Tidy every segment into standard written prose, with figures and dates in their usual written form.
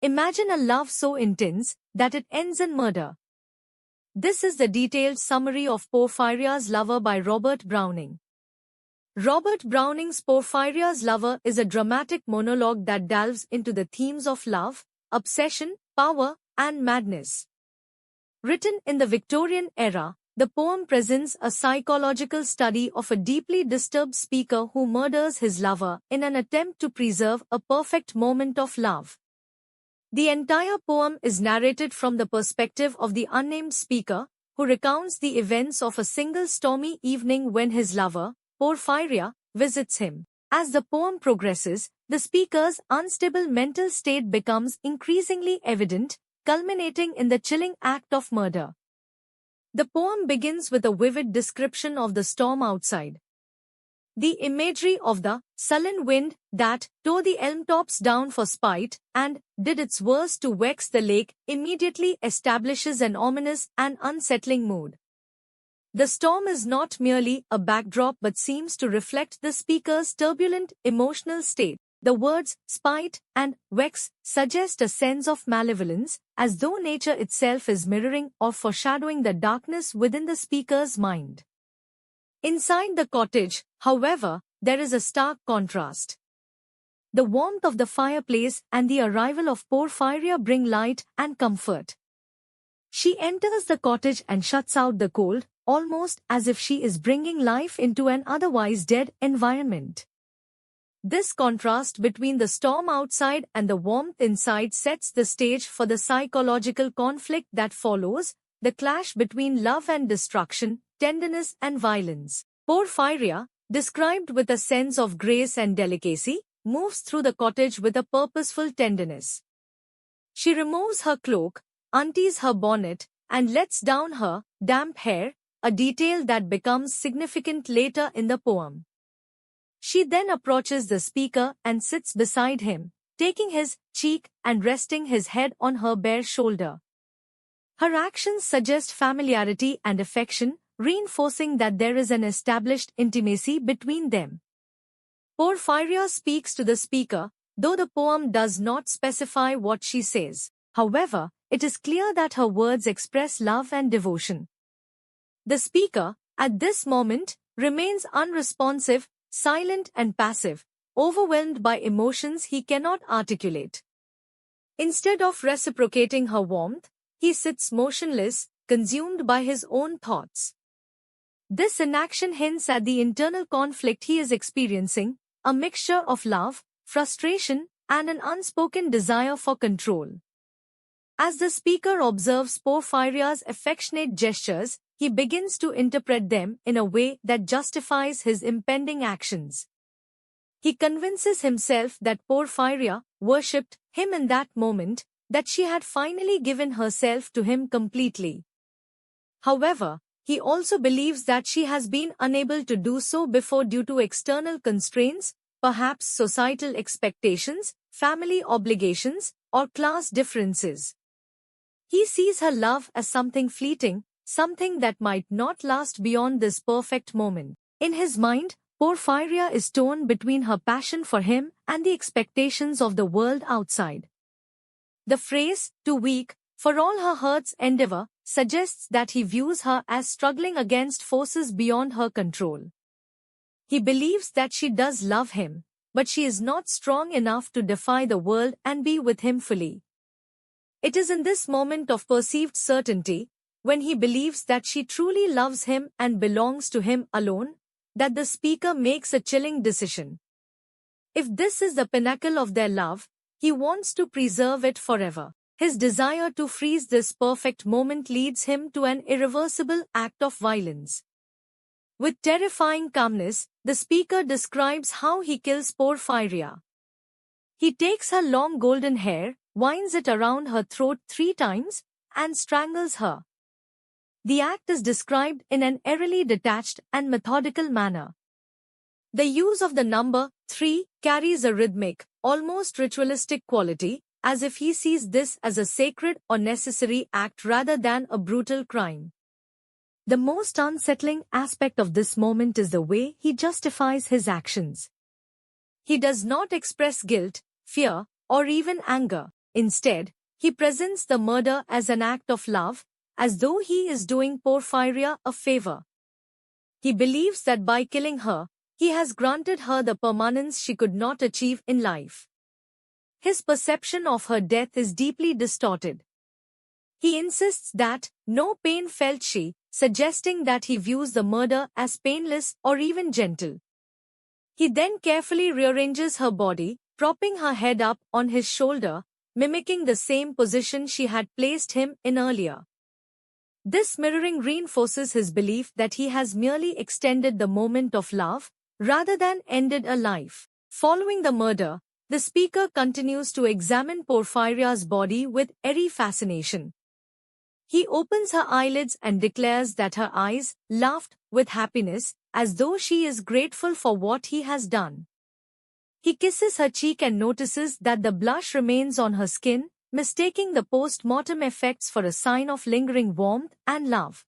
Imagine a love so intense that it ends in murder. This is the detailed summary of Porphyria's Lover by Robert Browning. Robert Browning's Porphyria's Lover is a dramatic monologue that delves into the themes of love, obsession, power, and madness. Written in the Victorian era, the poem presents a psychological study of a deeply disturbed speaker who murders his lover in an attempt to preserve a perfect moment of love. The entire poem is narrated from the perspective of the unnamed speaker, who recounts the events of a single stormy evening when his lover, Porphyria, visits him. As the poem progresses, the speaker's unstable mental state becomes increasingly evident, culminating in the chilling act of murder. The poem begins with a vivid description of the storm outside. The imagery of the sullen wind that tore the elm tops down for spite and did its worst to vex the lake immediately establishes an ominous and unsettling mood. The storm is not merely a backdrop but seems to reflect the speaker's turbulent emotional state. The words spite and vex suggest a sense of malevolence, as though nature itself is mirroring or foreshadowing the darkness within the speaker's mind. Inside the cottage, however, there is a stark contrast. The warmth of the fireplace and the arrival of Porphyria bring light and comfort. She enters the cottage and shuts out the cold, almost as if she is bringing life into an otherwise dead environment. This contrast between the storm outside and the warmth inside sets the stage for the psychological conflict that follows, the clash between love and destruction, tenderness and violence. Porphyria, described with a sense of grace and delicacy, moves through the cottage with a purposeful tenderness. She removes her cloak, unties her bonnet, and lets down her damp hair, a detail that becomes significant later in the poem. She then approaches the speaker and sits beside him, taking his cheek and resting his head on her bare shoulder. Her actions suggest familiarity and affection, reinforcing that there is an established intimacy between them. Porphyria speaks to the speaker, though the poem does not specify what she says. However, it is clear that her words express love and devotion. The speaker, at this moment, remains unresponsive, silent and passive, overwhelmed by emotions he cannot articulate. Instead of reciprocating her warmth, he sits motionless, consumed by his own thoughts. This inaction hints at the internal conflict he is experiencing, a mixture of love, frustration, and an unspoken desire for control. As the speaker observes Porphyria's affectionate gestures, he begins to interpret them in a way that justifies his impending actions. He convinces himself that Porphyria worshipped him in that moment, that she had finally given herself to him completely. However, he also believes that she has been unable to do so before due to external constraints, perhaps societal expectations, family obligations, or class differences. He sees her love as something fleeting, something that might not last beyond this perfect moment. In his mind, Porphyria is torn between her passion for him and the expectations of the world outside. The phrase, too weak, for all her heart's endeavor, suggests that he views her as struggling against forces beyond her control. He believes that she does love him, but she is not strong enough to defy the world and be with him fully. It is in this moment of perceived certainty, when he believes that she truly loves him and belongs to him alone, that the speaker makes a chilling decision. If this is the pinnacle of their love, he wants to preserve it forever. His desire to freeze this perfect moment leads him to an irreversible act of violence. With terrifying calmness, the speaker describes how he kills Porphyria. He takes her long golden hair, winds it around her throat 3 times, and strangles her. The act is described in an eerily detached and methodical manner. The use of the number 3 carries a rhythmic, almost ritualistic quality, as if he sees this as a sacred or necessary act rather than a brutal crime. The most unsettling aspect of this moment is the way he justifies his actions. He does not express guilt, fear, or even anger. Instead, he presents the murder as an act of love, as though he is doing Porphyria a favor. He believes that by killing her, he has granted her the permanence she could not achieve in life. His perception of her death is deeply distorted. He insists that no pain felt she, suggesting that he views the murder as painless or even gentle. He then carefully rearranges her body, propping her head up on his shoulder, mimicking the same position she had placed him in earlier. This mirroring reinforces his belief that he has merely extended the moment of love, rather than ended a life. Following the murder, the speaker continues to examine Porphyria's body with airy fascination. He opens her eyelids and declares that her eyes laughed with happiness, as though she is grateful for what he has done. He kisses her cheek and notices that the blush remains on her skin, mistaking the post-mortem effects for a sign of lingering warmth and love.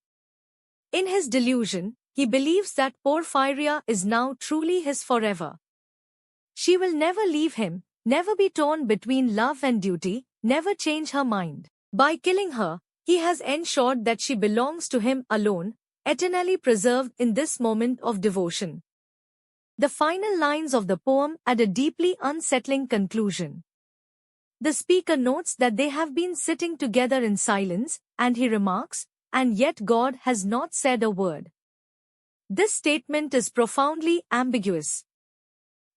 In his delusion, he believes that Porphyria is now truly his forever. She will never leave him, never be torn between love and duty, never change her mind. By killing her, he has ensured that she belongs to him alone, eternally preserved in this moment of devotion. The final lines of the poem add a deeply unsettling conclusion. The speaker notes that they have been sitting together in silence, and he remarks, "And yet God has not said a word." This statement is profoundly ambiguous.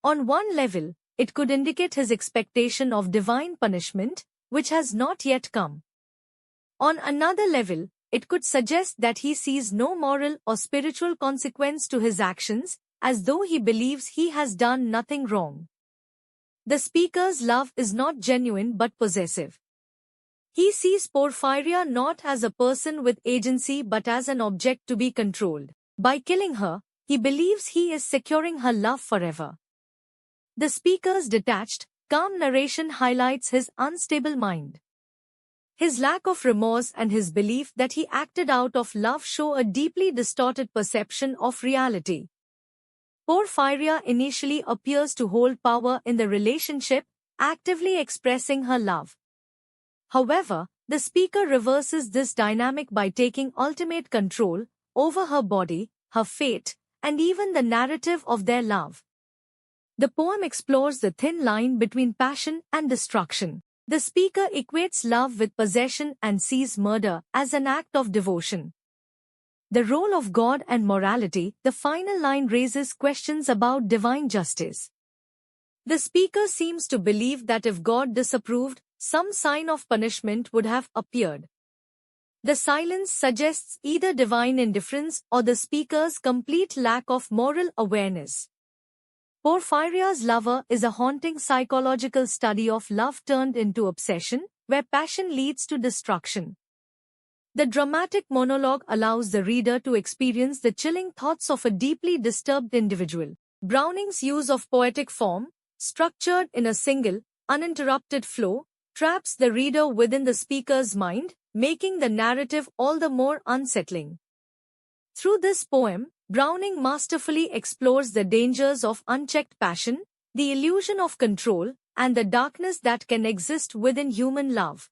On one level, it could indicate his expectation of divine punishment, which has not yet come. On another level, it could suggest that he sees no moral or spiritual consequence to his actions, as though he believes he has done nothing wrong. The speaker's love is not genuine but possessive. He sees Porphyria not as a person with agency but as an object to be controlled. By killing her, he believes he is securing her love forever. The speaker's detached, calm narration highlights his unstable mind. His lack of remorse and his belief that he acted out of love show a deeply distorted perception of reality. Porphyria initially appears to hold power in the relationship, actively expressing her love. However, the speaker reverses this dynamic by taking ultimate control over her body, her fate, and even the narrative of their love. The poem explores the thin line between passion and destruction. The speaker equates love with possession and sees murder as an act of devotion. The role of God and morality, the final line raises questions about divine justice. The speaker seems to believe that if God disapproved, some sign of punishment would have appeared. The silence suggests either divine indifference or the speaker's complete lack of moral awareness. Porphyria's Lover is a haunting psychological study of love turned into obsession, where passion leads to destruction. The dramatic monologue allows the reader to experience the chilling thoughts of a deeply disturbed individual. Browning's use of poetic form, structured in a single, uninterrupted flow, traps the reader within the speaker's mind, making the narrative all the more unsettling. Through this poem, Browning masterfully explores the dangers of unchecked passion, the illusion of control, and the darkness that can exist within human love.